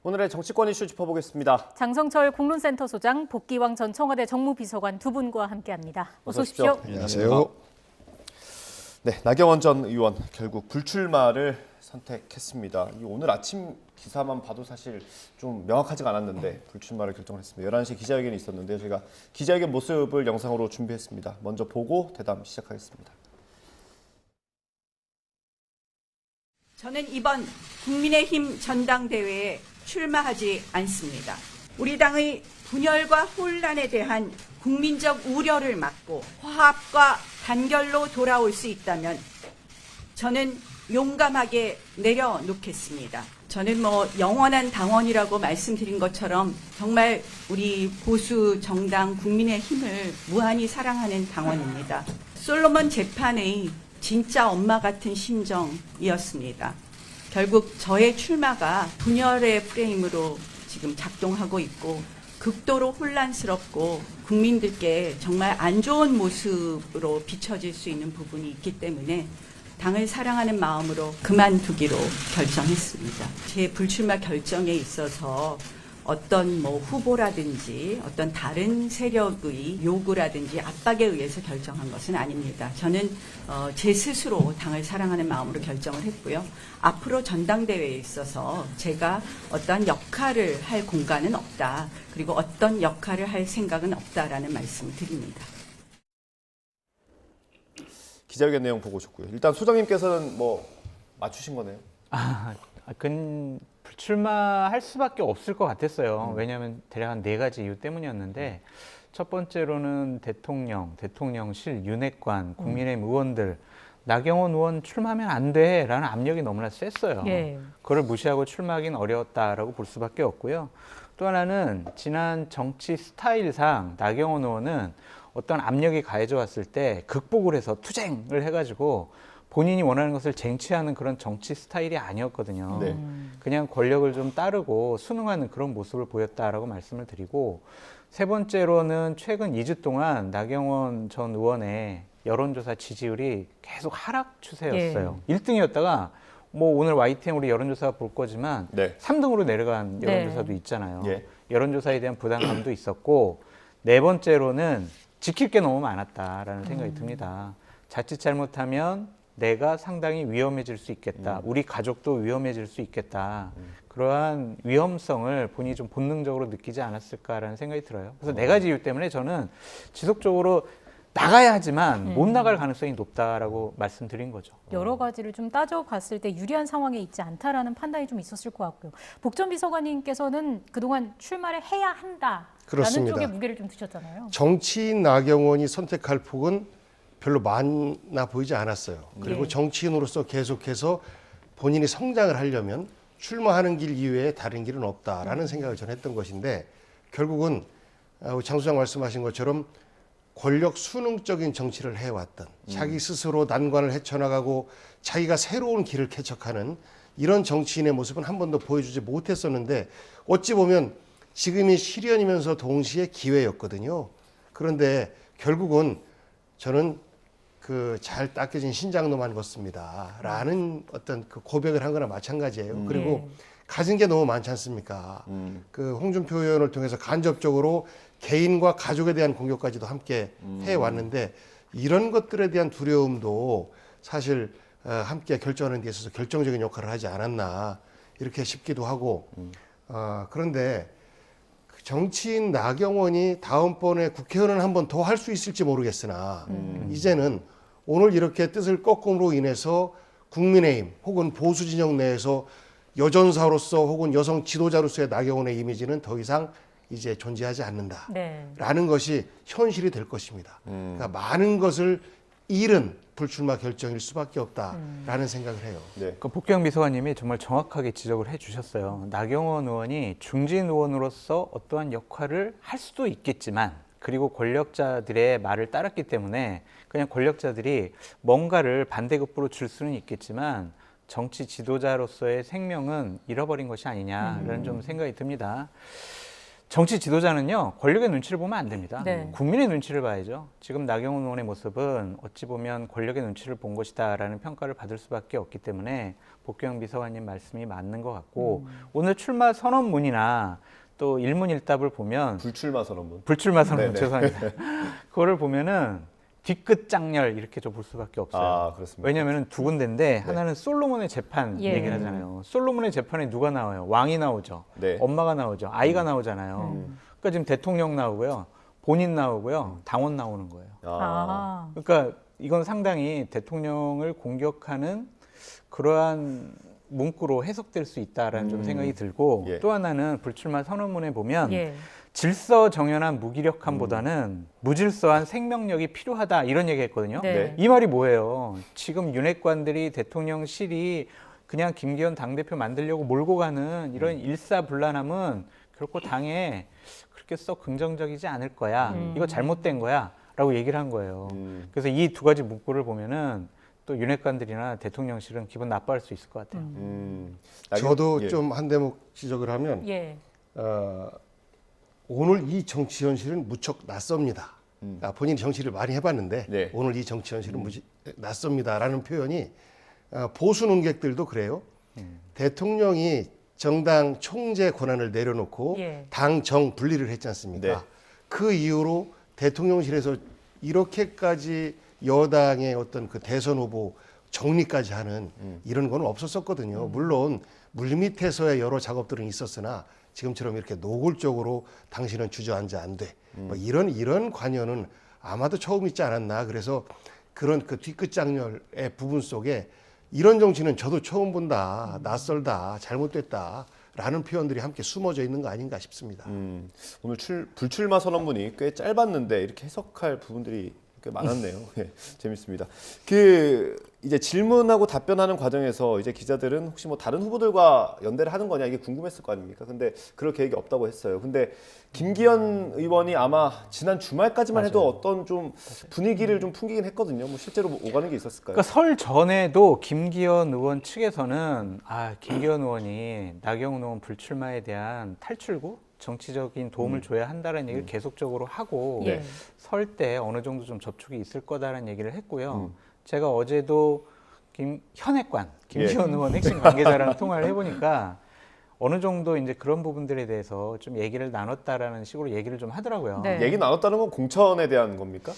오늘의 정치권 이슈 짚어보겠습니다. 장성철 공론센터 소장, 복기왕 전 청와대 정무비서관 두 분과 함께합니다. 어서 오십시오. 안녕하세요. 네, 나경원 전 의원 결국 불출마를 선택했습니다. 오늘 아침 기사만 봐도 사실 좀 명확하지가 않았는데 불출마를 결정했습니다. 11시 기자회견이 있었는데요. 저희가 기자회견 모습을 영상으로 준비했습니다. 먼저 보고 대담 시작하겠습니다. 저는 이번 국민의힘 전당대회에 출마하지 않습니다. 우리 당의 분열과 혼란에 대한 국민적 우려를 막고 화합과 단결로 돌아올 수 있다면 저는 용감하게 내려놓겠습니다. 저는 영원한 당원이라고 말씀드린 것처럼 정말 우리 보수 정당 국민의힘을 무한히 사랑하는 당원입니다. 솔로몬 재판의 진짜 엄마 같은 심정이었습니다. 결국 저의 출마가 분열의 프레임으로 지금 작동하고 있고 극도로 혼란스럽고 국민들께 정말 안 좋은 모습으로 비춰질 수 있는 부분이 있기 때문에 당을 사랑하는 마음으로 그만두기로 결정했습니다. 제 불출마 결정에 있어서 어떤 후보라든지 어떤 다른 세력의 요구라든지 압박에 의해서 결정한 것은 아닙니다. 저는 제 스스로 당을 사랑하는 마음으로 결정을 했고요. 앞으로 전당대회에 있어서 제가 어떤 역할을 할 공간은 없다. 그리고 어떤 역할을 할 생각은 없다라는 말씀을 드립니다. 기자회견 내용 보고 오셨고요. 일단 소장님께서는 맞추신 거네요. 불출마할 수밖에 없을 것 같았어요. 왜냐하면 대략 한 4가지 이유 때문이었는데 첫 번째로는 대통령실, 윤핵관, 국민의힘 의원들 나경원 의원 출마하면 안 돼라는 압력이 너무나 셌어요. 예. 그걸 무시하고 출마하기는 어려웠다라고 볼 수밖에 없고요. 또 하나는 지난 정치 스타일상 나경원 의원은 어떤 압력이 가해져 왔을 때 극복을 해서 투쟁을 해가지고 본인이 원하는 것을 쟁취하는 그런 정치 스타일이 아니었거든요. 네. 그냥 권력을 좀 따르고 순응하는 그런 모습을 보였다라고 말씀을 드리고, 세 번째로는 최근 2주 동안 나경원 전 의원의 여론조사 지지율이 계속 하락 추세였어요. 1등이었다가 오늘 YTN으로 여론조사 볼 거지만 3등으로 내려간 여론조사도 있잖아요. 여론조사에 대한 부담감도 있었고, 네 번째로는 지킬 게 너무 많았다라는 생각이 듭니다. 자칫 잘못하면 내가 상당히 위험해질 수 있겠다. 우리 가족도 위험해질 수 있겠다. 그러한 위험성을 본인이 좀 본능적으로 느끼지 않았을까라는 생각이 들어요. 그래서 4가지 이유 때문에 저는 지속적으로 나가야 하지만 못 나갈 가능성이 높다라고 말씀드린 거죠. 여러 가지를 좀 따져봤을 때 유리한 상황에 있지 않다라는 판단이 좀 있었을 것 같고요. 복 전 비서관님께서는 그동안 출마를 해야 한다라는 그렇습니다. 쪽에 무게를 좀 두셨잖아요. 정치인 나경원이 선택할 폭은 별로 많아 보이지 않았어요. 그리고 네. 정치인으로서 계속해서 본인이 성장을 하려면 출마하는 길 이외에 다른 길은 없다라는 생각을 전 했던 것인데, 결국은 장 소장 말씀하신 것처럼 권력 순응적인 정치를 해왔던, 자기 스스로 난관을 헤쳐나가고 자기가 새로운 길을 개척하는 이런 정치인의 모습은 한 번도 보여주지 못했었는데, 어찌 보면 지금이 시련이면서 동시에 기회였거든요. 그런데 결국은 저는 잘 닦여진 신장로만 걷습니다 라는 어떤 고백을 한 거나 마찬가지예요. 그리고 가진 게 너무 많지 않습니까? 홍준표 의원을 통해서 간접적으로 개인과 가족에 대한 공격까지도 함께 해왔는데, 이런 것들에 대한 두려움도 사실 함께 결정하는 데 있어서 결정적인 역할을 하지 않았나 이렇게 싶기도 하고, 그런데 정치인 나경원이 다음번에 국회의원은 한 번 더 할 수 있을지 모르겠으나 이제는 오늘 이렇게 뜻을 꺾음으로 인해서 국민의힘 혹은 보수 진영 내에서 여전사로서 혹은 여성 지도자로서의 나경원의 이미지는 더 이상 이제 존재하지 않는다라는 것이 현실이 될 것입니다. 그러니까 많은 것을 잃은 불출마 결정일 수밖에 없다라는 생각을 해요. 복경 비서관님이 정말 정확하게 지적을 해주셨어요. 나경원 의원이 중진 의원으로서 어떠한 역할을 할 수도 있겠지만, 그리고 권력자들의 말을 따랐기 때문에 그냥 권력자들이 뭔가를 반대급부로 줄 수는 있겠지만 정치 지도자로서의 생명은 잃어버린 것이 아니냐라는 좀 생각이 듭니다. 정치 지도자는요, 권력의 눈치를 보면 안 됩니다. 네. 국민의 눈치를 봐야죠. 지금 나경원 의원의 모습은 어찌 보면 권력의 눈치를 본 것이다라는 평가를 받을 수밖에 없기 때문에 복경 비서관님 말씀이 맞는 것 같고, 오늘 출마 선언문이나 또 일문일답을 보면 불출마 선언문. 불출마 선언문 네네. 죄송합니다. 그거를 보면은 뒤끝 장렬 이렇게 좀 볼 수밖에 없어요. 아, 그렇습니다. 왜냐하면 두 군데인데 하나는 솔로몬의 재판 예. 얘기를 하잖아요. 솔로몬의 재판에 누가 나와요? 왕이 나오죠. 네. 엄마가 나오죠. 아이가 나오잖아요. 그러니까 지금 대통령 나오고요. 본인 나오고요. 당원 나오는 거예요. 아. 그러니까 이건 상당히 대통령을 공격하는 그러한 문구로 해석될 수 있다라는 좀 생각이 들고 예. 또 하나는 불출마 선언문에 보면 예. 질서 정연한 무기력함보다는 무질서한 생명력이 필요하다 이런 얘기했거든요. 네. 이 말이 뭐예요? 지금 윤핵관들이 대통령실이 그냥 김기현 당대표 만들려고 몰고 가는 이런 일사불란함은 결코 당에 그렇게 썩 긍정적이지 않을 거야. 이거 잘못된 거야. 라고 얘기를 한 거예요. 그래서 이 두 가지 문구를 보면은 또 윤핵관들이나 대통령실은 기분 나빠할 수 있을 것 같아요. 저도 예. 좀 한 대목 지적을 하면 예. 오늘 이 정치 현실은 무척 낯섭니다. 본인이 정치를 많이 해봤는데 네. 오늘 이 정치 현실은 낯섭니다라는 표현이 보수 논객들도 그래요. 대통령이 정당 총재 권한을 내려놓고 예. 당정 분리를 했지 않습니까? 네. 그 이후로 대통령실에서 이렇게까지 여당의 어떤 그 대선 후보 정리까지 하는 이런 건 없었었거든요. 물론 물밑에서의 여러 작업들은 있었으나 지금처럼 이렇게 노골적으로 당신은 주저앉아 안 돼. 뭐 이런 관여는 아마도 처음 있지 않았나. 그래서 그런 그 뒤끝 장렬의 부분 속에 이런 정치는 저도 처음 본다, 낯설다, 잘못됐다. 라는 표현들이 함께 숨어져 있는 거 아닌가 싶습니다. 오늘 불출마 선언문이 꽤 짧았는데 이렇게 해석할 부분들이 꽤 많았네요. 예, 재밌습니다. 이제 질문하고 답변하는 과정에서 이제 기자들은 혹시 뭐 다른 후보들과 연대를 하는 거냐 이게 궁금했을 거 아닙니까? 근데 그럴 계획이 없다고 했어요. 근데 김기현 의원이 아마 지난 주말까지만 해도 어떤 좀 분위기를 좀 풍기긴 했거든요. 뭐 실제로 뭐 오가는 게 있었을까요? 그러니까 설 전에도 김기현 의원 측에서는 김기현 의원이 나경원 의원 불출마에 대한 탈출구 정치적인 도움을 줘야 한다는 얘기를 계속적으로 하고 예. 설 때 어느 정도 좀 접촉이 있을 거다라는 얘기를 했고요. 제가 어제도 현핵관 김기현 의원 핵심 관계자랑 통화를 해보니까 어느 정도 이제 그런 부분들에 대해서 좀 얘기를 나눴다라는 식으로 얘기를 좀 하더라고요. 네. 얘기 나눴다는 건 공천에 대한 겁니까?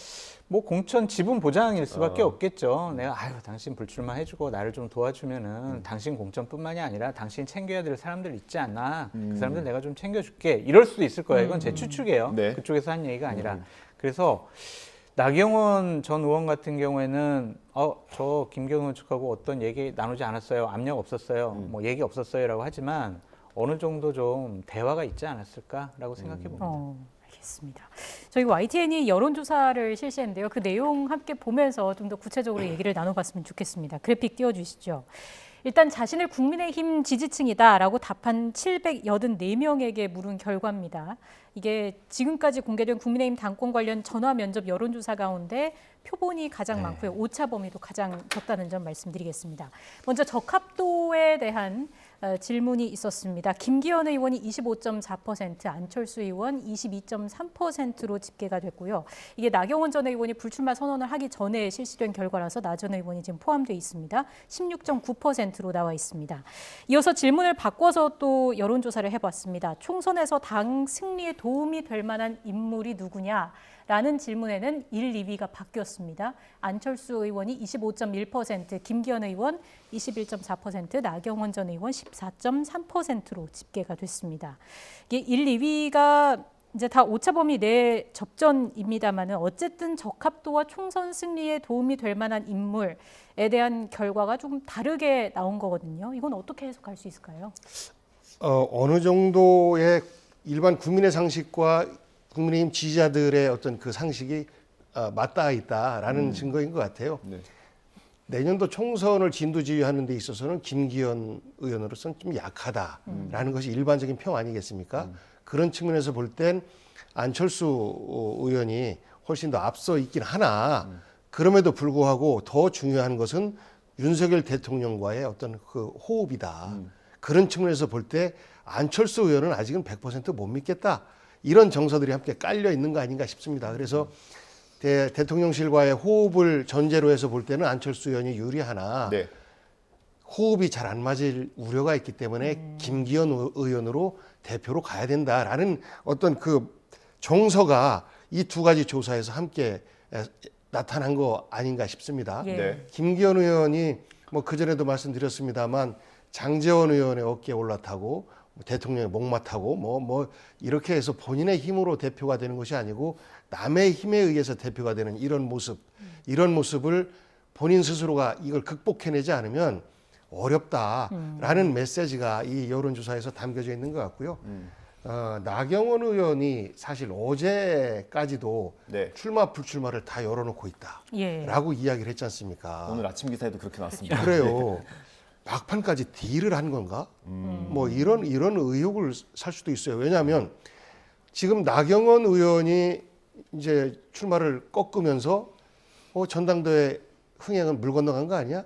뭐 공천 지분 보장일 수밖에 없겠죠. 내가 당신 불출마 해주고 나를 좀 도와주면은 당신 공천뿐만이 아니라 당신 챙겨야 될 사람들 있지 않나? 그 사람들 내가 좀 챙겨줄게. 이럴 수도 있을 거예요. 이건 제 추측이에요. 네. 그쪽에서 한 얘기가 아니라. 그래서 나경원 전 의원 같은 경우에는 저 김기현 의원 측하고 어떤 얘기 나누지 않았어요. 압력 없었어요. 뭐 얘기 없었어요라고 하지만 어느 정도 좀 대화가 있지 않았을까라고 생각해 봅니다. 알겠습니다. 저희 YTN이 여론조사를 실시했는데요. 그 내용 함께 보면서 좀 더 구체적으로 얘기를 나눠봤으면 좋겠습니다. 그래픽 띄워주시죠. 일단 자신을 국민의힘 지지층이다라고 답한 784명에게 물은 결과입니다. 이게 지금까지 공개된 국민의힘 당권 관련 전화 면접 여론조사 가운데 표본이 가장 많고요. 오차 범위도 가장 적다는 점 말씀드리겠습니다. 먼저 적합도에 대한 질문이 있었습니다. 김기현 의원이 25.4%, 안철수 의원 22.3%로 집계가 됐고요. 이게 나경원 전 의원이 불출마 선언을 하기 전에 실시된 결과라서 나 전 의원이 지금 포함되어 있습니다. 16.9%로 나와 있습니다. 이어서 질문을 바꿔서 또 여론조사를 해봤습니다. 총선에서 당 승리에 도움이 될 만한 인물이 누구냐? 라는 질문에는 1, 2위가 바뀌었습니다. 안철수 의원이 25.1%, 김기현 의원 21.4%, 나경원 전 의원 14.3%로 집계가 됐습니다. 이게 1, 2위가 이제 다 오차범위 내 접전입니다만은 어쨌든 적합도와 총선 승리에 도움이 될 만한 인물에 대한 결과가 조금 다르게 나온 거거든요. 이건 어떻게 해석할 수 있을까요? 어느 정도의 일반 국민의 상식과 국민의힘 지지자들의 어떤 그 상식이 맞닿아 있다라는 증거인 것 같아요. 네. 내년도 총선을 진두지휘하는 데 있어서는 김기현 의원으로서는 좀 약하다라는 것이 일반적인 평 아니겠습니까? 그런 측면에서 볼 땐 안철수 의원이 훨씬 더 앞서 있긴 하나 그럼에도 불구하고 더 중요한 것은 윤석열 대통령과의 어떤 그 호흡이다. 그런 측면에서 볼 때 안철수 의원은 아직은 100% 못 믿겠다. 이런 정서들이 함께 깔려 있는 거 아닌가 싶습니다. 그래서 대통령실과의 호흡을 전제로 해서 볼 때는 안철수 의원이 유리하나 네. 호흡이 잘 안 맞을 우려가 있기 때문에 김기현 의원으로 대표로 가야 된다라는 어떤 그 정서가 이 두 가지 조사에서 함께 나타난 거 아닌가 싶습니다. 예. 네. 김기현 의원이 뭐 그전에도 말씀드렸습니다만 장제원 의원의 어깨에 올라타고 대통령의 목마타고 뭐 이렇게 해서 본인의 힘으로 대표가 되는 것이 아니고 남의 힘에 의해서 대표가 되는 이런 모습을 본인 스스로가 이걸 극복해내지 않으면 어렵다라는 메시지가 이 여론조사에서 담겨져 있는 것 같고요. 나경원 의원이 사실 어제까지도 네. 출마 불출마를 다 열어놓고 예. 있다라고 이야기를 했지 않습니까? 오늘 아침 기사에도 그렇게 나왔습니다. 그래요. 막판까지 딜을 한 건가? 뭐 이런 의혹을 살 수도 있어요. 왜냐하면 지금 나경원 의원이 이제 출마를 꺾으면서 전당대회 흥행은 물 건너간 거 아니야?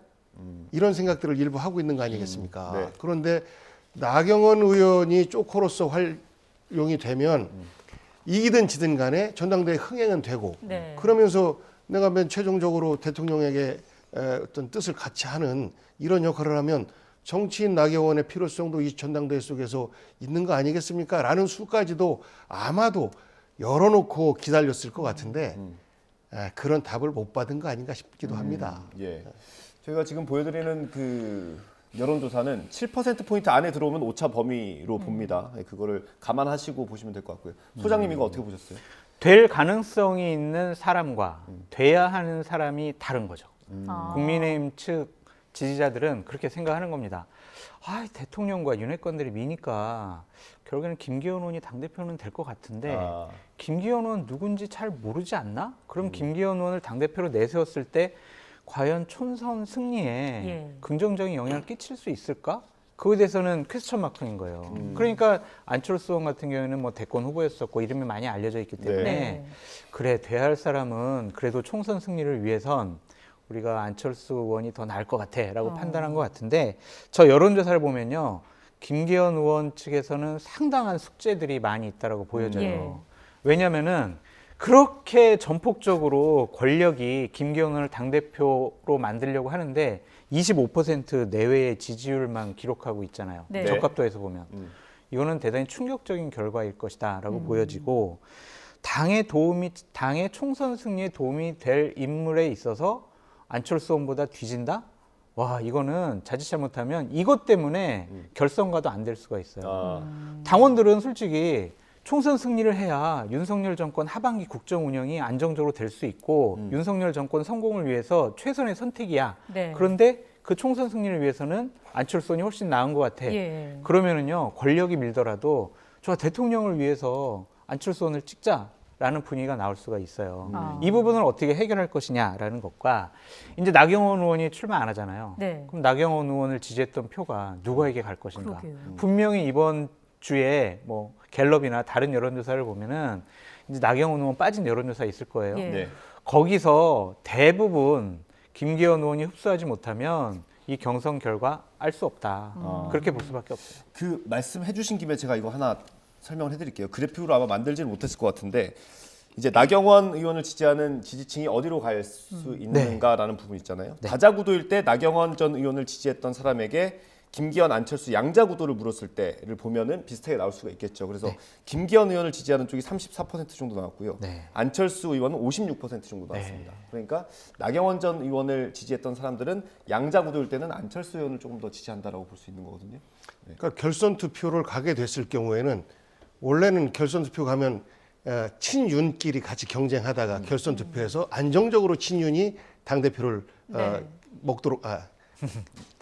이런 생각들을 일부 하고 있는 거 아니겠습니까? 네. 그런데 나경원 의원이 쪼코로서 활용이 되면 이기든 지든 간에 전당대회 흥행은 되고 네. 그러면서 내가 맨 최종적으로 대통령에게 어떤 뜻을 같이 하는 이런 역할을 하면 정치인 나경원의 필요성도 이 전당대회 속에서 있는 거 아니겠습니까? 라는 수까지도 아마도 열어놓고 기다렸을 것 같은데 그런 답을 못 받은 거 아닌가 싶기도 합니다. 예. 저희가 지금 보여드리는 그 여론조사는 7%포인트 안에 들어오면 오차 범위로 봅니다. 예, 그거를 감안하시고 보시면 될 것 같고요. 소장님 이거 어떻게 보셨어요? 될 가능성이 있는 사람과 돼야 하는 사람이 다른 거죠. 아. 국민의힘 측 지지자들은 그렇게 생각하는 겁니다. 대통령과 윤핵관들이 미니까 결국에는 김기현 의원이 당대표는 될 것 같은데 김기현 의원 누군지 잘 모르지 않나? 그럼 김기현 의원을 당대표로 내세웠을 때 과연 촌선 승리에 예. 긍정적인 영향을 끼칠 수 있을까? 그거에 대해서는 퀘스천 마크인 거예요. 그러니까 안철수 의원 같은 경우에는 뭐 대권 후보였었고 이름이 많이 알려져 있기 때문에 네. 그래 돼야 할 사람은 그래도 총선 승리를 위해선 우리가 안철수 의원이 더 나을 것 같아라고 판단한 것 같은데 저 여론조사를 보면요. 김기현 의원 측에서는 상당한 숙제들이 많이 있다라고 보여져요. 예. 왜냐하면은 그렇게 전폭적으로 권력이 김기현 의원을 당대표로 만들려고 하는데 25% 내외의 지지율만 기록하고 있잖아요. 네. 적합도에서 보면. 이거는 대단히 충격적인 결과일 것이다라고 보여지고 당의 총선 승리에 도움이 될 인물에 있어서 안철수 의원보다 뒤진다? 와, 이거는 자칫 잘못하면 이것 때문에 결선과도 안 될 수가 있어요. 당원들은 솔직히 총선 승리를 해야 윤석열 정권 하반기 국정 운영이 안정적으로 될 수 있고 윤석열 정권 성공을 위해서 최선의 선택이야. 네. 그런데 그 총선 승리를 위해서는 안철수 의원이 훨씬 나은 것 같아. 예. 그러면은요, 권력이 밀더라도 저 대통령을 위해서 안철수 의원을 찍자라는 분위기가 나올 수가 있어요. 이 부분을 어떻게 해결할 것이냐라는 것과 이제 나경원 의원이 출마 안 하잖아요. 네. 그럼 나경원 의원을 지지했던 표가 누구에게 갈 것인가? 그러게요. 분명히 이번 주에 뭐 갤럽이나 다른 여론조사를 보면은 이제 나경원 의원 빠진 여론조사 있을 거예요. 예. 네. 거기서 대부분 김기현 의원이 흡수하지 못하면 이 경선 결과 알 수 없다. 그렇게 볼 수밖에 없어요. 그 말씀해주신 김에 제가 이거 하나 설명을 해드릴게요. 그래픽으로 아마 만들지는 못했을 것 같은데 이제 나경원 의원을 지지하는 지지층이 어디로 갈 수 있는가라는 부분 있잖아요. 다자구도일 때 나경원 전 의원을 지지했던 사람에게 김기현, 안철수 양자 구도를 물었을 때를 보면은 비슷하게 나올 수가 있겠죠. 그래서 김기현 의원을 지지하는 쪽이 34% 정도 나왔고요. 안철수 의원은 56% 정도 나왔습니다. 그러니까 나경원 전 의원을 지지했던 사람들은 양자 구도일 때는 안철수 의원을 조금 더 지지한다라고 볼 수 있는 거거든요. 그러니까 결선 투표를 가게 됐을 경우에는 원래는 결선 투표 가면 친윤끼리 같이 경쟁하다가 결선 투표에서 안정적으로 친윤이 당 대표를 먹도록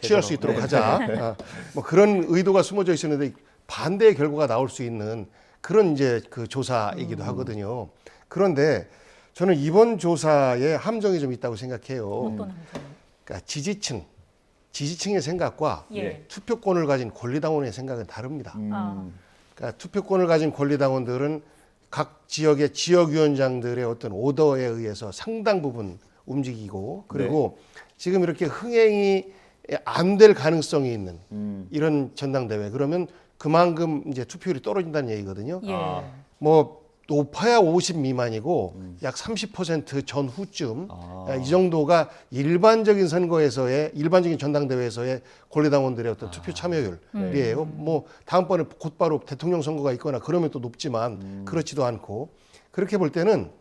취할 수 있도록 하자. 뭐 그런 의도가 숨어져 있었는데 반대의 결과가 나올 수 있는 그런 이제 그 조사이기도 하거든요. 그런데 저는 이번 조사에 함정이 좀 있다고 생각해요. 어떤 함정? 그러니까 지지층의 생각과 예. 투표권을 가진 권리당원의 생각은 다릅니다. 아. 그러니까 투표권을 가진 권리당원들은 각 지역의 지역위원장들의 어떤 오더에 의해서 상당 부분 움직이고 그리고 지금 이렇게 흥행이 안 될 가능성이 있는 이런 전당대회 그러면 그만큼 이제 투표율이 떨어진다는 얘기거든요. 예. 뭐 높아야 50 미만이고 약 30% 전후쯤 이 정도가 일반적인 선거에서의 일반적인 전당대회에서의 권리당원들의 어떤 투표 참여율이에요. 뭐 다음번에 곧바로 대통령 선거가 있거나 그러면 또 높지만 그렇지도 않고 그렇게 볼 때는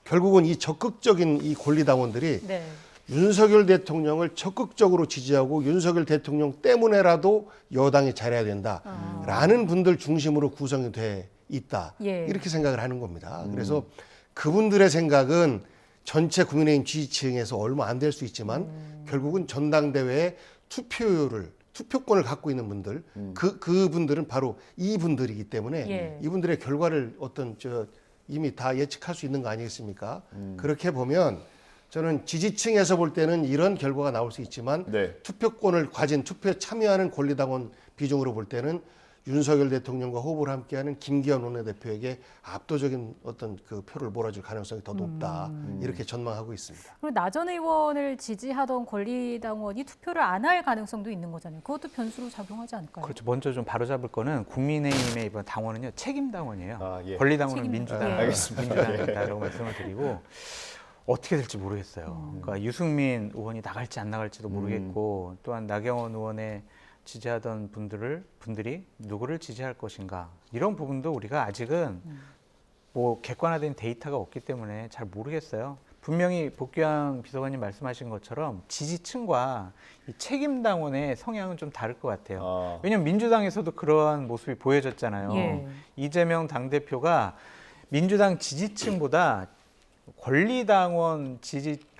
결국은 이 적극적인 이 권리당원들이 네. 윤석열 대통령을 적극적으로 지지하고 윤석열 대통령 때문에라도 여당이 잘해야 된다라는 분들 중심으로 구성이 돼 있다. 예. 이렇게 생각을 하는 겁니다. 그래서 그분들의 생각은 전체 국민의힘 지지층에서 얼마 안 될 수 있지만 결국은 전당대회에 투표권을 갖고 있는 분들, 그분들은 바로 이분들이기 때문에 예. 이분들의 결과를 이미 다 예측할 수 있는 거 아니겠습니까? 그렇게 보면 저는 지지층에서 볼 때는 이런 결과가 나올 수 있지만 네. 투표권을 가진 투표에 참여하는 권리당원 비중으로 볼 때는 윤석열 대통령과 호흡을 함께하는 김기현 원내대표에게 압도적인 어떤 그 표를 몰아줄 가능성이 더 높다 이렇게 전망하고 있습니다. 그리고 나 전 의원을 지지하던 권리당원이 투표를 안 할 가능성도 있는 거잖아요. 그것도 변수로 작용하지 않을까요? 그렇죠. 먼저 좀 바로잡을 거는 국민의힘의 이번 당원은요 책임 당원이에요. 아, 예. 권리당원은 책임- 민주당, 예. 알겠습니다. 민주당이다라고 말씀을 드리고 어떻게 될지 모르겠어요. 그러니까 유승민 의원이 나갈지 안 나갈지도 모르겠고 또한 나경원 의원의 지지하던 분들이 누구를 지지할 것인가 이런 부분도 우리가 아직은 뭐 객관화된 데이터가 없기 때문에 잘 모르겠어요. 분명히 복귀왕 비서관님 말씀하신 것처럼 지지층과 이 책임당원의 성향은 좀 다를 것 같아요. 왜냐하면 민주당에서도 그러한 모습이 보여졌잖아요. 예. 이재명 당대표가 민주당 지지층보다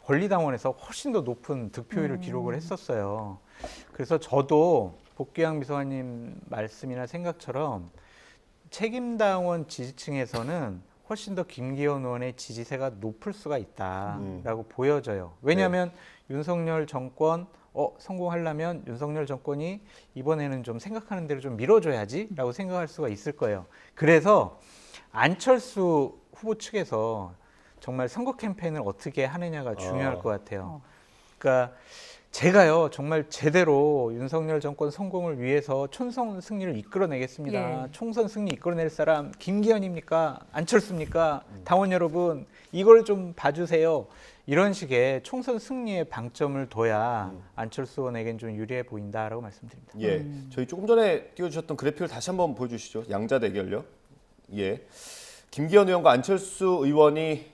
권리당원에서 훨씬 더 높은 득표율을 기록을 했었어요. 그래서 저도 복귀왕 비서관님 말씀이나 생각처럼 책임당원 지지층에서는 훨씬 더 김기현 의원의 지지세가 높을 수가 있다라고 보여져요. 왜냐하면 윤석열 정권 성공하려면 윤석열 정권이 이번에는 좀 생각하는 대로 좀 밀어줘야지라고 생각할 수가 있을 거예요. 그래서 안철수 후보 측에서 정말 선거 캠페인을 어떻게 하느냐가 중요할 것 같아요. 그러니까 제가요 정말 제대로 윤석열 정권 성공을 위해서 총선 승리를 이끌어내겠습니다. 예. 총선 승리 이끌어낼 사람 김기현입니까? 안철수입니까? 당원 여러분 이걸 좀 봐주세요. 이런 식의 총선 승리에 방점을 둬야 안철수 의원에겐 좀 유리해 보인다라고 말씀드립니다. 예, 저희 조금 전에 띄워주셨던 그래픽을 다시 한번 보여주시죠. 양자 대결요. 예, 김기현 의원과 안철수 의원이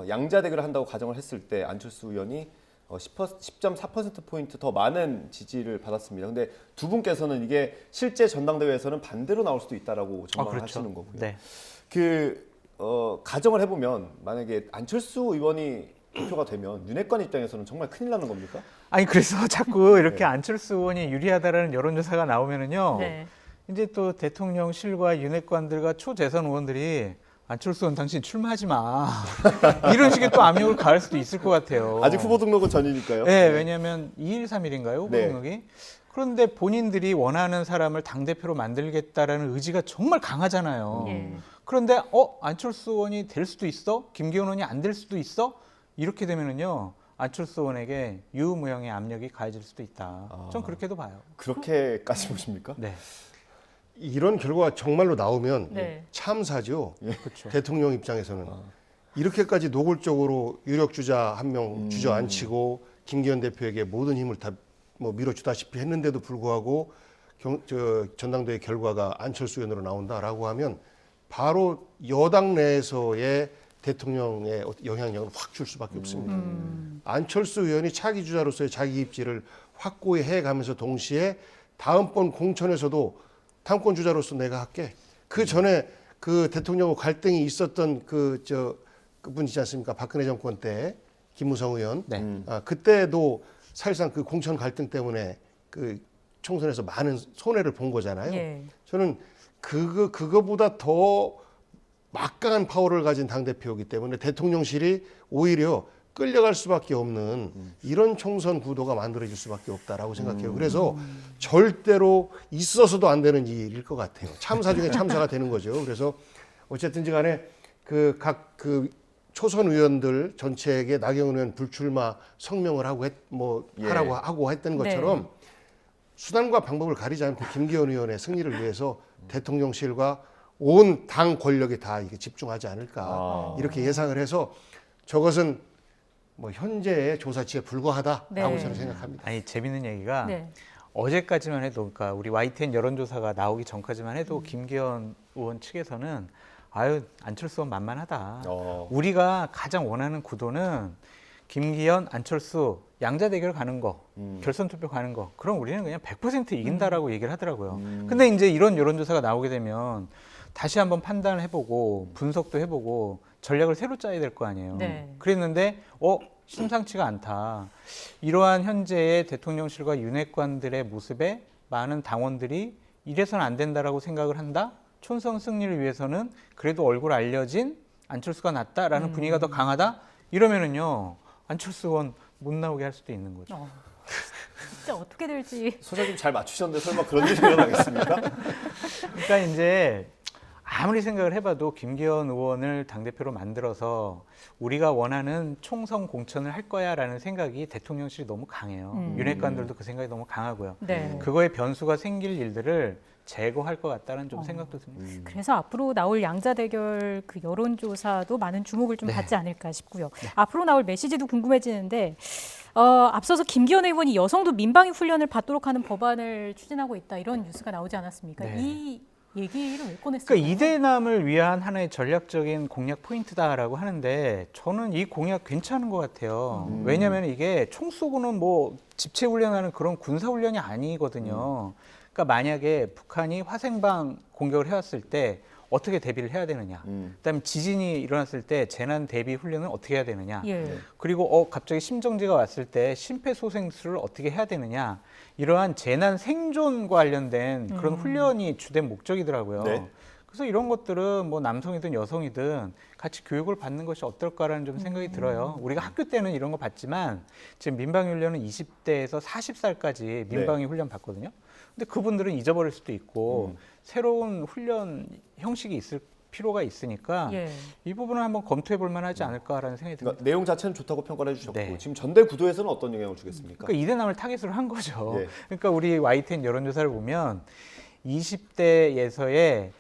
양자 대결을 한다고 가정을 했을 때 안철수 의원이 10.4%포인트 더 많은 지지를 받았습니다. 근데 두 분께서는 이게 실제 전당대회에서는 반대로 나올 수도 있다라고 전망을 하시는 거고요. 네. 가정을 해보면 만약에 안철수 의원이 투표가 되면 윤핵관 입장에서는 정말 큰일 나는 겁니까? 아니 그래서 자꾸 이렇게 안철수 의원이 유리하다라는 여론조사가 나오면은요. 네. 이제 또 대통령실과 윤핵관들과 초재선 의원들이 안철수 의원 당신 출마하지 마. 이런 식의 또 압력을 가할 수도 있을 것 같아요. 아직 후보 등록은 전이니까요. 네, 왜냐하면 2일 3일인가요? 후보 네. 등록이. 그런데 본인들이 원하는 사람을 당대표로 만들겠다라는 의지가 정말 강하잖아요. 예. 그런데 안철수 의원이 될 수도 있어? 김기현 의원이 안 될 수도 있어? 이렇게 되면은요. 안철수 의원에게 유무형의 압력이 가해질 수도 있다. 전 그렇게도 봐요. 그렇게까지 보십니까? 네. 이런 결과가 정말로 나오면 네. 참사죠. 그렇죠. 대통령 입장에서는 이렇게까지 노골적으로 유력 주자 한 명 주저앉히고 김기현 대표에게 모든 힘을 다 뭐 밀어주다시피 했는데도 불구하고 전당대회 결과가 안철수 의원으로 나온다라고 하면 바로 여당 내에서의 대통령의 영향력을 확 줄 수밖에 없습니다. 안철수 의원이 차기 주자로서의 자기 입지를 확고히 해가면서 동시에 다음번 공천에서도 당권 주자로서 내가 할게. 그 전에 그 대통령과 갈등이 있었던 그분 있지 않습니까? 박근혜 정권 때 김무성 의원. 네. 그때도 사실상 그 공천 갈등 때문에 그 총선에서 많은 손해를 본 거잖아요. 예. 저는 그거보다 더 막강한 파워를 가진 당대표이기 때문에 대통령실이 오히려 끌려갈 수밖에 없는 이런 총선 구도가 만들어질 수밖에 없다라고 생각해요. 그래서 절대로 있어서도 안 되는 일일 것 같아요. 참사 중에 참사가 되는 거죠. 그래서 어쨌든지 간에 각 초선 의원들 전체에게 나경원 의원 불출마 성명을 하고 하라고 했던 것처럼 네. 수단과 방법을 가리지 않고 김기현 의원의 승리를 위해서 대통령실과 온 당 권력이 다 이게 집중하지 않을까 아. 이렇게 예상을 해서 저것은 뭐 현재의 조사치에 불과하다라고 네. 저는 생각합니다. 아니 재밌는 얘기가 네. 어제까지만 해도 그러니까 우리 YTN 여론조사가 나오기 전까지만 해도 김기현 의원 측에서는 아유 안철수 의원 만만하다. 우리가 가장 원하는 구도는 김기현, 안철수 양자 대결 가는 거, 결선 투표 가는 거. 그럼 우리는 그냥 100% 이긴다라고 얘기를 하더라고요. 근데 이제 이런 여론조사가 나오게 되면 다시 한번 판단을 해보고 분석도 해보고 전략을 새로 짜야 될 거 아니에요. 네. 그랬는데 심상치가 않다. 이러한 현재의 대통령실과 윤핵관들의 모습에 많은 당원들이 이래서는 안 된다라고 생각을 한다. 촌성 승리를 위해서는 그래도 얼굴 알려진 안철수가 낫다라는 분위기가 더 강하다. 이러면은요 안철수 의원 못 나오게 할 수도 있는 거죠. 진짜 어떻게 될지. 소장님 잘 맞추셨는데 설마 그런 일이 일어나겠습니까? 그러니까 이제 아무리 생각을 해봐도 김기현 의원을 당대표로 만들어서 우리가 원하는 총선 공천을 할 거야라는 생각이 대통령실이 너무 강해요. 윤핵관들도 그 생각이 너무 강하고요. 네. 그거에 변수가 생길 일들을 제거할 것 같다는 좀 생각도 듭니다. 그래서 앞으로 나올 양자 대결 그 여론조사도 많은 주목을 좀 받지 않을까 싶고요. 앞으로 나올 메시지도 궁금해지는데 앞서서 김기현 의원이 여성도 민방위 훈련을 받도록 하는 법안을 추진하고 있다 이런 뉴스가 나오지 않았습니까? 네. 이 얘기를 왜 꺼냈을까요? 그러니까 이대남을 위한 하나의 전략적인 공약 포인트다라고 하는데 저는 이 공약 괜찮은 것 같아요. 왜냐하면 이게 총 쏘고는 뭐 집체 훈련하는 그런 군사 훈련이 아니거든요. 그러니까 만약에 북한이 화생방 공격을 해왔을 때 어떻게 대비를 해야 되느냐. 그다음에 지진이 일어났을 때 재난 대비 훈련은 어떻게 해야 되느냐. 예. 그리고 갑자기 심정지가 왔을 때 심폐소생술을 어떻게 해야 되느냐. 이러한 재난 생존과 관련된 그런 훈련이 주된 목적이더라고요. 네. 그래서 이런 것들은 뭐 남성이든 여성이든 같이 교육을 받는 것이 어떨까라는 좀 생각이 들어요. 우리가 학교 때는 이런 거 받지만 지금 민방위 훈련은 20대에서 40살까지 민방위 훈련 받거든요. 근데 그분들은 잊어버릴 수도 있고 새로운 훈련 형식이 있을 필요가 있으니까 예. 이 부분은 한번 검토해 볼 만하지 않을까라는 생각이 듭니다. 그러니까 내용 자체는 좋다고 평가를 해주셨고 네. 지금 전대 구도에서는 어떤 영향을 주겠습니까? 그러니까 이대남을 타겟으로 한 거죠. 예. 그러니까 우리 YTN 여론조사를 보면 20대에서의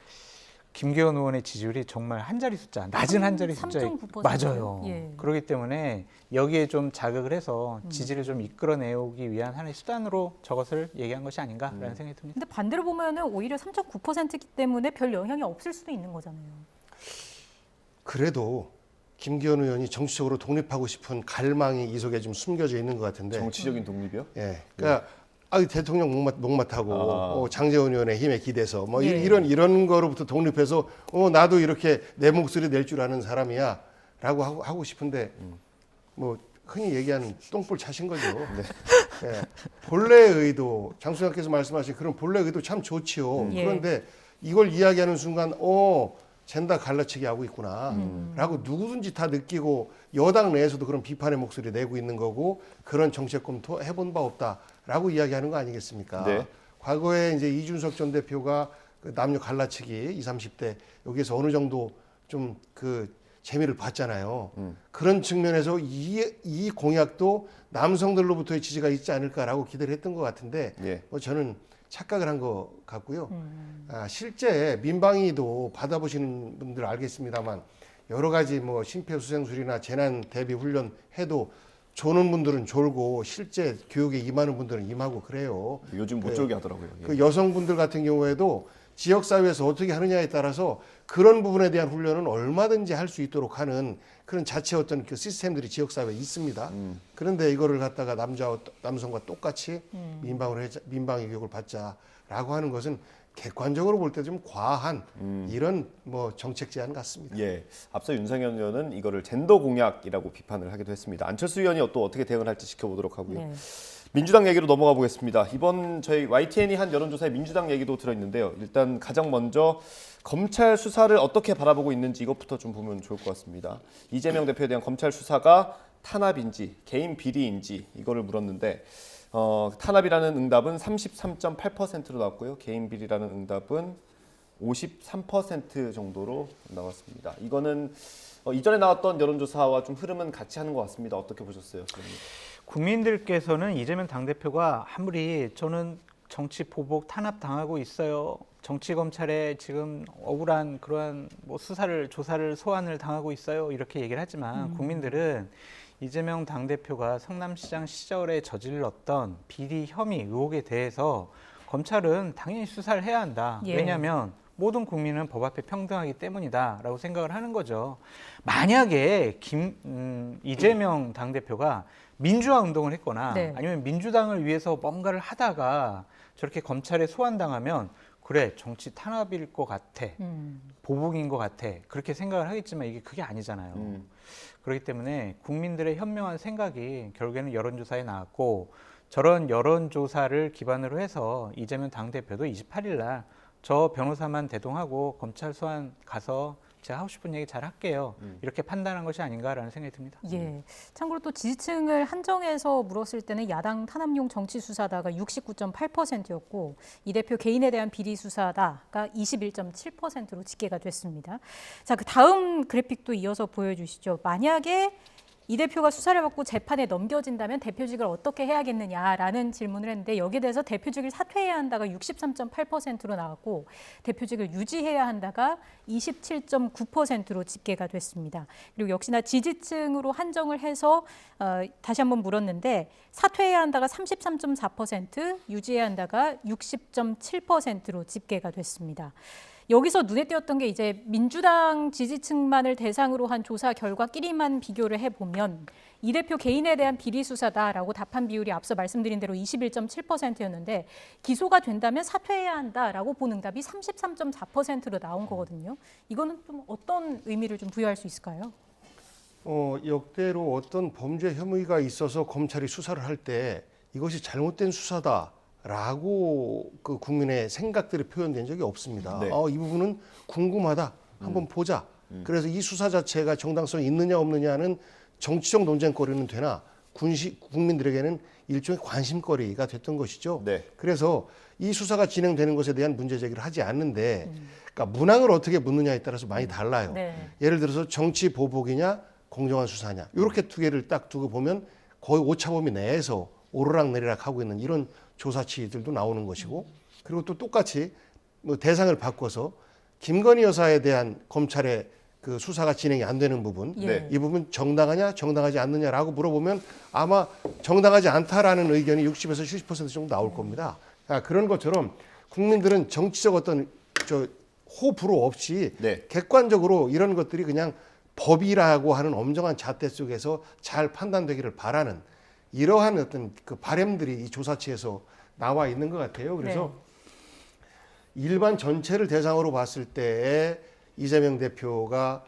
김기현 의원의 지지율이 정말 한 자리 숫자, 낮은 한 자리 숫자 3.9%. 맞아요. 예. 그렇기 때문에 여기에 좀 자극을 해서 지지를 좀 이끌어내기 위한 하나의 수단으로 저것을 얘기한 것이 아닌가라는 생각이 듭니다. 근데 반대로 보면은 오히려 3.9%이기 때문에 별 영향이 없을 수도 있는 거잖아요. 그래도 김기현 의원이 정치적으로 독립하고 싶은 갈망이 이 속에 좀 숨겨져 있는 것 같은데. 정치적인 독립이요? 예. 그러니까 대통령 목마타고 아. 장제원 의원의 힘에 기대서 뭐 예. 이런 거로부터 독립해서 나도 이렇게 내 목소리 낼 줄 아는 사람이야라고 하고 싶은데 뭐 흔히 얘기하는 똥볼 차신 거죠. 예. 본래의 의도 장수장께서 말씀하신 그런 본래 의도 참 좋지요. 예. 그런데 이걸 이야기하는 순간 젠다 갈라치기 하고 있구나라고 누구든지 다 느끼고 여당 내에서도 그런 비판의 목소리 내고 있는 거고 그런 정책 검토 해본 바 없다라고 이야기하는 거 아니겠습니까? 네. 과거에 이제 이준석 전 대표가 그 남녀 갈라치기 20, 30대 여기에서 어느 정도 좀 그 재미를 봤잖아요. 그런 측면에서 이 공약도 남성들로부터의 지지가 있지 않을까라고 기대를 했던 것 같은데 예. 저는 착각을 한 것 같고요. 실제 민방위도 받아보시는 분들 알겠습니다만 여러 가지 뭐 심폐소생술이나 재난 대비 훈련 해도 조는 분들은 졸고 실제 교육에 임하는 분들은 임하고 그래요. 요즘 못 졸게 하더라고요. 예. 그 여성분들 같은 경우에도 지역 사회에서 어떻게 하느냐에 따라서 그런 부분에 대한 훈련은 얼마든지 할 수 있도록 하는 그런 자체 어떤 그 시스템들이 지역 사회에 있습니다. 그런데 이거를 갖다가 남성과 똑같이 민방위 교육을 받자라고 하는 것은 객관적으로 볼 때 좀 과한 이런 뭐 정책 제안 같습니다. 예, 앞서 윤상현 의원은 이거를 젠더 공약이라고 비판을 하기도 했습니다. 안철수 의원이 또 어떻게 대응을 할지 지켜보도록 하고요. 네. 민주당 얘기로 넘어가 보겠습니다. 이번 저희 YTN이 한 여론조사에 민주당 얘기도 들어있는데요. 일단 가장 먼저 검찰 수사를 어떻게 바라보고 있는지 이것부터 좀 보면 좋을 것 같습니다. 이재명 대표에 대한 검찰 수사가 탄압인지 개인 비리인지 이거를 물었는데 탄압이라는 응답은 33.8%로 나왔고요. 개인 비리라는 응답은 53% 정도로 나왔습니다. 이거는 이전에 나왔던 여론조사와 좀 흐름은 같이 하는 것 같습니다. 어떻게 보셨어요? 국민들께서는 이재명 당대표가 아무리 저는 정치 보복 탄압 당하고 있어요. 정치 검찰에 지금 억울한 그러한 뭐 수사를 조사를 소환을 당하고 있어요. 이렇게 얘기를 하지만 국민들은 이재명 당대표가 성남시장 시절에 저질렀던 비리 혐의 의혹에 대해서 검찰은 당연히 수사를 해야 한다. 예. 왜냐하면 모든 국민은 법 앞에 평등하기 때문이다라고 생각을 하는 거죠. 만약에 이재명 당대표가 민주화 운동을 했거나 네. 아니면 민주당을 위해서 뭔가를 하다가 저렇게 검찰에 소환당하면 그래 정치 탄압일 것 같아, 보복인 것 같아 그렇게 생각을 하겠지만 이게 그게 아니잖아요. 그렇기 때문에 국민들의 현명한 생각이 결국에는 여론조사에 나왔고 저런 여론조사를 기반으로 해서 이재명 당대표도 28일 날 저 변호사만 대동하고 검찰 소환 가서 제가 하고 싶은 얘기 잘 할게요. 이렇게 판단한 것이 아닌가라는 생각이 듭니다. 예. 참고로 또 지지층을 한정해서 물었을 때는 야당 탄압용 정치 수사다가 69.8%였고 이 대표 개인에 대한 비리 수사다가 21.7%로 집계가 됐습니다. 자, 그 다음 그래픽도 이어서 보여주시죠. 만약에 이 대표가 수사를 받고 재판에 넘겨진다면 대표직을 어떻게 해야겠느냐라는 질문을 했는데 여기에 대해서 대표직을 사퇴해야 한다가 63.8%로 나왔고 대표직을 유지해야 한다가 27.9%로 집계가 됐습니다. 그리고 역시나 지지층으로 한정을 해서 다시 한번 물었는데 사퇴해야 한다가 33.4%, 유지해야 한다가 60.7%로 집계가 됐습니다. 여기서 눈에 띄었던 게 이제 민주당 지지층만을 대상으로 한 조사 결과끼리만 비교를 해보면 이 대표 개인에 대한 비리 수사다라고 답한 비율이 앞서 말씀드린 대로 21.7%였는데 기소가 된다면 사퇴해야 한다라고 본 응답이 33.4%로 나온 거거든요. 이거는 좀 어떤 의미를 좀 부여할 수 있을까요? 역대로 어떤 범죄 혐의가 있어서 검찰이 수사를 할 때 이것이 잘못된 수사다. 라고 그 국민의 생각들이 표현된 적이 없습니다. 네. 이 부분은 궁금하다. 한번 보자. 그래서 이 수사 자체가 정당성이 있느냐 없느냐는 정치적 논쟁거리는 되나 국민들에게는 일종의 관심거리가 됐던 것이죠. 네. 그래서 이 수사가 진행되는 것에 대한 문제 제기를 하지 않는데 그러니까 문항을 어떻게 묻느냐에 따라서 많이 달라요. 네. 예를 들어서 정치 보복이냐 공정한 수사냐 이렇게 두 개를 딱 두고 보면 거의 오차범위 내에서 오르락내리락 하고 있는 이런 조사치들도 나오는 것이고 그리고 또 똑같이 뭐 대상을 바꿔서 김건희 여사에 대한 검찰의 그 수사가 진행이 안 되는 부분 예. 이 부분 정당하냐 정당하지 않느냐라고 물어보면 아마 정당하지 않다라는 의견이 60에서 70% 정도 나올 겁니다. 그런 것처럼 국민들은 정치적 어떤 호불호 없이 네. 객관적으로 이런 것들이 그냥 법이라고 하는 엄정한 잣대 속에서 잘 판단되기를 바라는 이러한 어떤 그 바람들이 이 조사치에서 나와 있는 것 같아요. 그래서 일반 전체를 대상으로 봤을 때에 이재명 대표가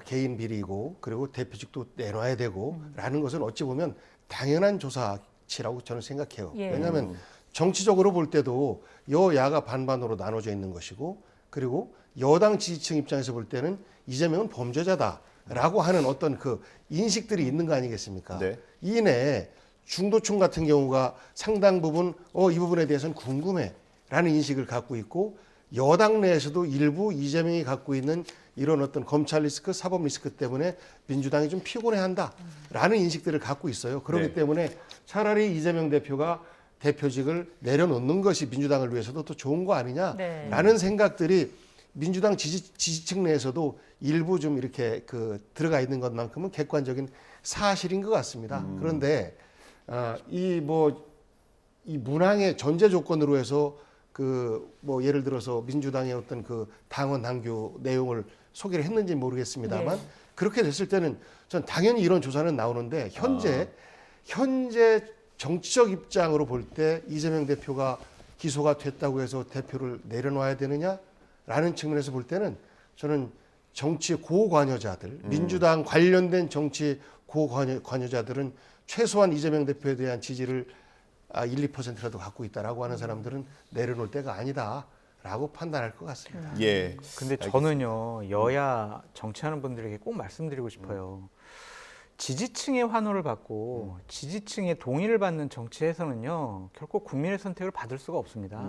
개인 비리고 그리고 대표직도 내놔야 되고라는 것은 어찌 보면 당연한 조사치라고 저는 생각해요. 예. 왜냐하면 정치적으로 볼 때도 여야가 반반으로 나눠져 있는 것이고 그리고 여당 지지층 입장에서 볼 때는 이재명은 범죄자다라고 하는 어떤 그 인식들이 있는 거 아니겠습니까? 네. 이내 중도층 같은 경우가 상당 부분 이 부분에 대해서는 궁금해라는 인식을 갖고 있고 여당 내에서도 일부 이재명이 갖고 있는 이런 어떤 검찰 리스크, 사법 리스크 때문에 민주당이 좀 피곤해한다라는 인식들을 갖고 있어요. 그렇기 네. 때문에 차라리 이재명 대표가 대표직을 내려놓는 것이 민주당을 위해서도 더 좋은 거 아니냐라는 생각들이 민주당 지지층 내에서도 일부 좀 이렇게 들어가 있는 것만큼은 객관적인 사실인 것 같습니다. 그런데 이 문항의 전제 조건으로 해서 예를 들어서 민주당의 어떤 그 당원 당규 내용을 소개를 했는지 모르겠습니다만 그렇게 됐을 때는 전 당연히 이런 조사는 나오는데 현재 정치적 입장으로 볼 때 이재명 대표가 기소가 됐다고 해서 대표를 내려놔야 되느냐라는 측면에서 볼 때는 저는 정치 고관여자들, 민주당 관련된 정치 고관여자들은 최소한 이재명 대표에 대한 지지를 1, 2%라도 갖고 있다라고 하는 사람들은 내려놓을 때가 아니다라고 판단할 것 같습니다. 예. 근데 저는요 여야 정치하는 분들에게 꼭 말씀드리고 싶어요. 지지층의 환호를 받고 지지층의 동의를 받는 정치에서는요 결코 국민의 선택을 받을 수가 없습니다.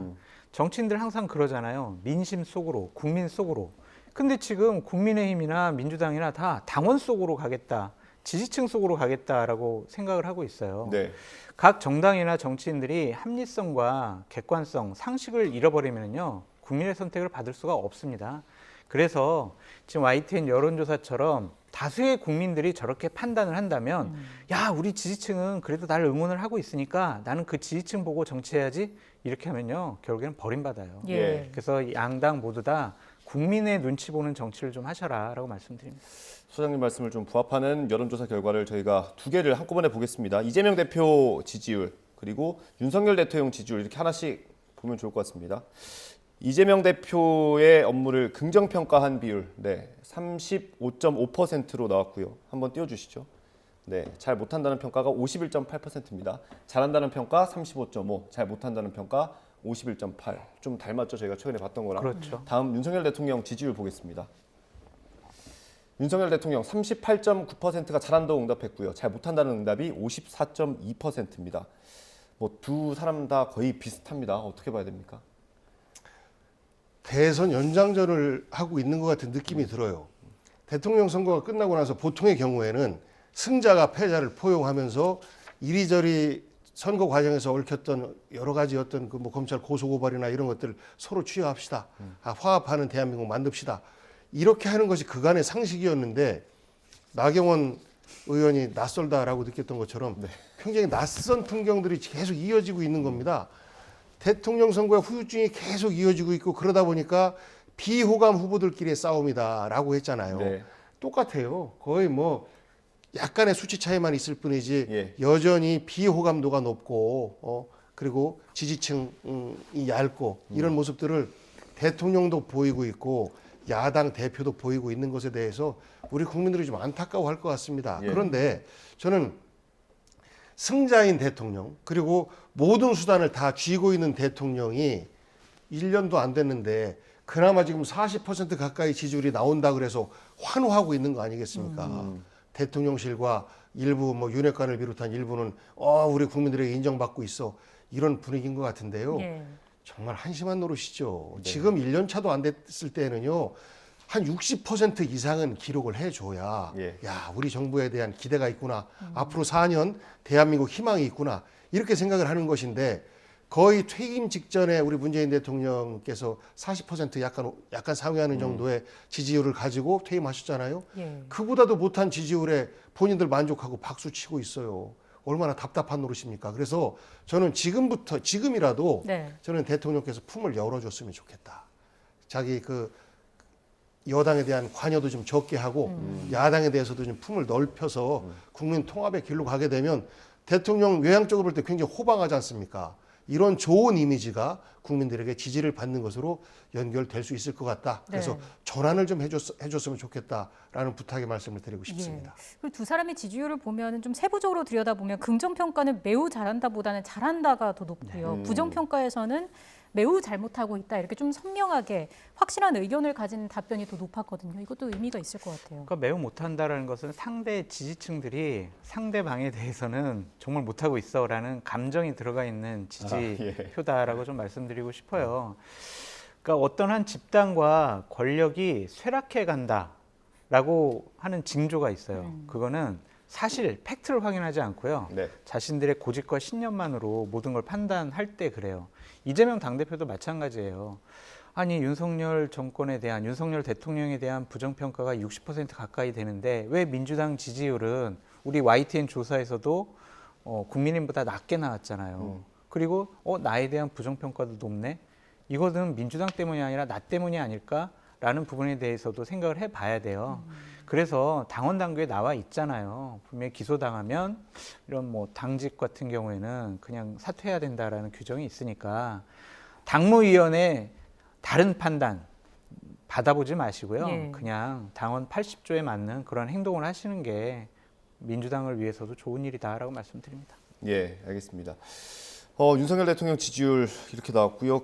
정치인들 항상 그러잖아요. 민심 속으로, 국민 속으로. 근데 지금 국민의힘이나 민주당이나 다 당원 속으로 가겠다, 지지층 속으로 가겠다라고 생각을 하고 있어요. 네. 각 정당이나 정치인들이 합리성과 객관성, 상식을 잃어버리면요 국민의 선택을 받을 수가 없습니다. 그래서 지금 YTN 여론조사처럼 다수의 국민들이 저렇게 판단을 한다면 야, 우리 지지층은 그래도 나를 응원을 하고 있으니까 나는 그 지지층 보고 정치해야지, 이렇게 하면요 결국에는 버림받아요. 예. 그래서 양당 모두 다 국민의 눈치 보는 정치를 좀 하셔라라고 말씀드립니다. 소장님 말씀을 좀 부합하는 여론조사 결과를 저희가 두 개를 한꺼번에 보겠습니다. 이재명 대표 지지율 그리고 윤석열 대통령 지지율 이렇게 하나씩 보면 좋을 것 같습니다. 이재명 대표의 업무를 긍정평가한 비율 35.5%로 나왔고요. 한번 띄워주시죠. 잘 못한다는 평가가 51.8%입니다. 잘한다는 평가 35.5, 잘 못한다는 평가 51.8. 좀 닮았죠, 저희가 최근에 봤던 거랑. 그렇죠. 다음 윤석열 대통령 지지율 보겠습니다. 윤석열 대통령 38.9%가 잘한다고 응답했고요. 잘 못한다는 응답이 54.2%입니다. 뭐 두 사람 다 거의 비슷합니다. 어떻게 봐야 됩니까? 대선 연장전을 하고 있는 것 같은 느낌이 들어요. 대통령 선거가 끝나고 나서 보통의 경우에는 승자가 패자를 포용하면서 이리저리 선거 과정에서 얽혔던 여러 가지 어떤 그 뭐 검찰 고소고발이나 이런 것들 서로 취합시다. 화합하는 대한민국 만듭시다. 이렇게 하는 것이 그간의 상식이었는데 나경원 의원이 낯설다라고 느꼈던 것처럼 굉장히 낯선 풍경들이 계속 이어지고 있는 겁니다. 대통령 선거의 후유증이 계속 이어지고 있고 그러다 보니까 비호감 후보들끼리의 싸움이다라고 했잖아요. 네. 똑같아요. 거의 뭐 약간의 수치 차이만 있을 뿐이지 예. 여전히 비호감도가 높고 그리고 지지층이 얇고 이런 모습들을 대통령도 보이고 있고 야당 대표도 보이고 있는 것에 대해서 우리 국민들이 좀 안타까워할 것 같습니다. 예. 그런데 저는 승자인 대통령 그리고 모든 수단을 다 쥐고 있는 대통령이 1년도 안 됐는데 그나마 지금 40% 가까이 지지율이 나온다 그래서 환호하고 있는 거 아니겠습니까? 대통령실과 일부 뭐 윤핵관을 비롯한 일부는 우리 국민들에게 인정받고 있어 이런 분위기인 것 같은데요. 예. 정말 한심한 노릇이죠. 지금 1년 차도 안 됐을 때는요. 한 60% 이상은 기록을 해줘야 야 우리 정부에 대한 기대가 있구나. 앞으로 4년 대한민국 희망이 있구나. 이렇게 생각을 하는 것인데 거의 퇴임 직전에 우리 문재인 대통령께서 40% 약간 상회하는 정도의 지지율을 가지고 퇴임하셨잖아요. 예. 그보다도 못한 지지율에 본인들 만족하고 박수치고 있어요. 얼마나 답답한 노릇입니까? 그래서 저는 지금이라도 네. 저는 대통령께서 품을 열어줬으면 좋겠다. 자기 그 여당에 대한 관여도 좀 적게 하고 야당에 대해서도 좀 품을 넓혀서 국민 통합의 길로 가게 되면 대통령 외향적으로 볼 때 굉장히 호방하지 않습니까? 이런 좋은 이미지가 국민들에게 지지를 받는 것으로 연결될 수 있을 것 같다. 그래서 네. 전환을 좀 해줬으면 좋겠다라는 부탁의 말씀을 드리고 싶습니다. 예. 그리고 두 사람의 지지율을 보면 좀 세부적으로 들여다보면 긍정평가는 매우 잘한다보다는 잘한다가 더 높고요. 부정평가에서는 매우 잘못하고 있다 이렇게 좀 선명하게 확실한 의견을 가진 답변이 더 높았거든요. 이것도 의미가 있을 것 같아요. 그러니까 매우 못한다라는 것은 상대 지지층들이 상대방에 대해서는 정말 못하고 있어라는 감정이 들어가 있는 지지표다라고 좀 말씀드리고 싶어요. 그러니까 어떤 한 집단과 권력이 쇠락해 간다라고 하는 징조가 있어요. 그거는 사실 팩트를 확인하지 않고요. 자신들의 고집과 신념만으로 모든 걸 판단할 때 그래요. 이재명 당대표도 마찬가지예요. 아니 윤석열 정권에 대한 윤석열 대통령에 대한 부정평가가 60% 가까이 되는데 왜 민주당 지지율은 우리 YTN 조사에서도 국민의힘보다 낮게 나왔잖아요. 그리고 나에 대한 부정평가도 높네. 이거는 민주당 때문이 아니라 나 때문이 아닐까라는 부분에 대해서도 생각을 해봐야 돼요. 그래서 당원 당규에 나와 있잖아요. 분명히 기소당하면 이런 뭐 당직 같은 경우에는 그냥 사퇴해야 된다라는 규정이 있으니까 당무위원회 다른 판단 받아보지 마시고요. 예. 그냥 당원 80조에 맞는 그런 행동을 하시는 게 민주당을 위해서도 좋은 일이다라고 말씀드립니다. 예, 알겠습니다. 윤석열 대통령 지지율 이렇게 나왔고요.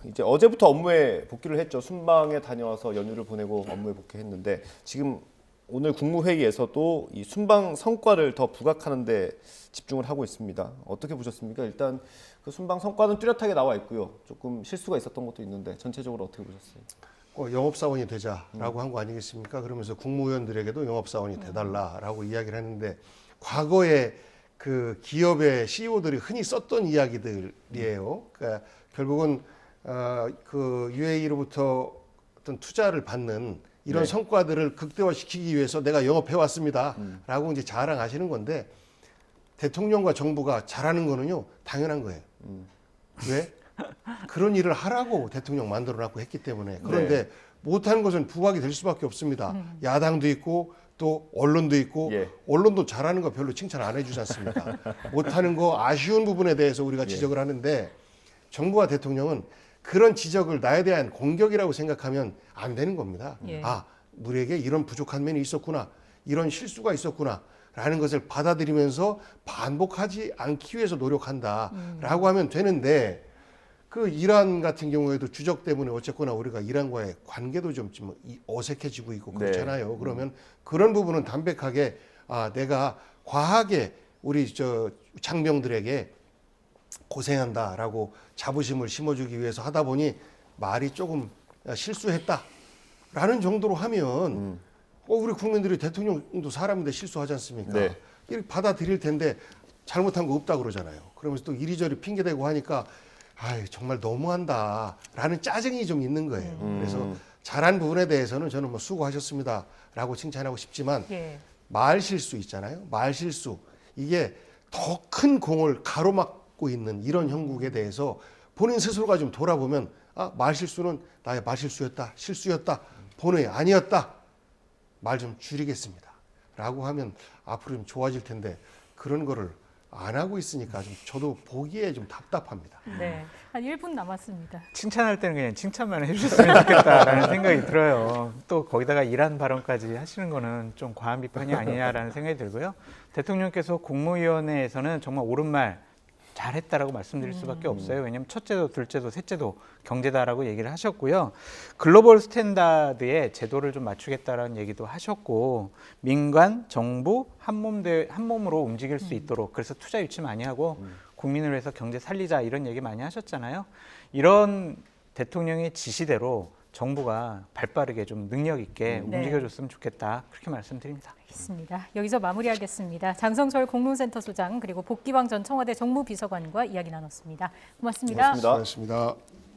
이제 어제부터 업무에 복귀를 했죠. 순방에 다녀와서 연휴를 보내고 업무에 복귀했는데 지금 오늘 국무회의에서도 이 순방 성과를 더 부각하는 데 집중을 하고 있습니다. 어떻게 보셨습니까? 일단 그 순방 성과는 뚜렷하게 나와 있고요. 조금 실수가 있었던 것도 있는데 전체적으로 어떻게 보셨어요? 영업사원이 되자라고 한 거 아니겠습니까? 그러면서 국무위원들에게도 영업사원이 돼달라라고 이야기를 했는데 과거에 그 기업의 CEO들이 흔히 썼던 이야기들이에요. 그러니까 결국은 그 UAE로부터 어떤 투자를 받는 이런 네. 성과들을 극대화시키기 위해서 내가 영업해 왔습니다라고 이제 자랑하시는 건데 대통령과 정부가 잘하는 거는요 당연한 거예요. 왜? 그런 일을 하라고 대통령 만들어놨고 했기 때문에. 그런데 네. 못하는 것은 부각이 될 수밖에 없습니다. 야당도 있고 또 언론도 있고 예. 언론도 잘하는 거 별로 칭찬 안 해주지 않습니까? 못하는 거 아쉬운 부분에 대해서 우리가 지적을 하는데 정부와 대통령은 그런 지적을 나에 대한 공격이라고 생각하면 안 되는 겁니다. 예. 아, 우리에게 이런 부족한 면이 있었구나, 이런 실수가 있었구나 라는 것을 받아들이면서 반복하지 않기 위해서 노력한다라고 하면 되는데 그 이란 같은 경우에도 주적 때문에 어쨌거나 우리가 이란과의 관계도 좀 어색해지고 있고 그렇잖아요. 그러면 그런 부분은 담백하게 아, 내가 과하게 우리 저 장병들에게 고생한다라고 자부심을 심어주기 위해서 하다 보니 말이 조금 실수했다라는 정도로 하면 우리 국민들이 대통령도 사람인데 실수하지 않습니까? 네. 이렇게 받아들일 텐데 잘못한 거 없다 그러잖아요. 그러면서 또 이리저리 핑계대고 하니까 아유 정말 너무한다라는 짜증이 좀 있는 거예요. 그래서 잘한 부분에 대해서는 저는 뭐 수고하셨습니다라고 칭찬하고 싶지만 예. 말 실수 있잖아요. 말 실수 이게 더 큰 공을 가로막고 있는 이런 형국에 대해서 본인 스스로가 좀 돌아보면 아, 말 실수는 나의 말 실수였다, 실수였다, 본의 아니었다. 말 좀 줄이겠습니다. 라고 하면 앞으로 좀 좋아질 텐데 그런 거를 안 하고 있으니까 좀 저도 보기에 좀 답답합니다. 네. 한 1분 남았습니다. 칭찬할 때는 그냥 칭찬만 해주셨으면 좋겠다라는 생각이 들어요. 또 거기다가 이란 발언까지 하시는 거는 좀 과한 비판이 아니냐라는 생각이 들고요. 대통령께서 국무위원회에서는 정말 옳은 말 잘했다라고 말씀드릴 수밖에 없어요. 왜냐하면 첫째도 둘째도 셋째도 경제다라고 얘기를 하셨고요. 글로벌 스탠다드에 제도를 좀 맞추겠다라는 얘기도 하셨고 민간, 정부 한 몸으로 움직일 수 있도록 그래서 투자 유치 많이 하고 국민을 위해서 경제 살리자 이런 얘기 많이 하셨잖아요. 이런 대통령의 지시대로 정부가 발빠르게 좀 능력 있게 네. 움직여줬으면 좋겠다 그렇게 말씀드립니다. 알겠습니다. 여기서 마무리하겠습니다. 장성철 공론센터 소장 그리고 복기왕 전 청와대 정무비서관과 이야기 나눴습니다. 고맙습니다. 고맙습니다. 수고하셨습니다.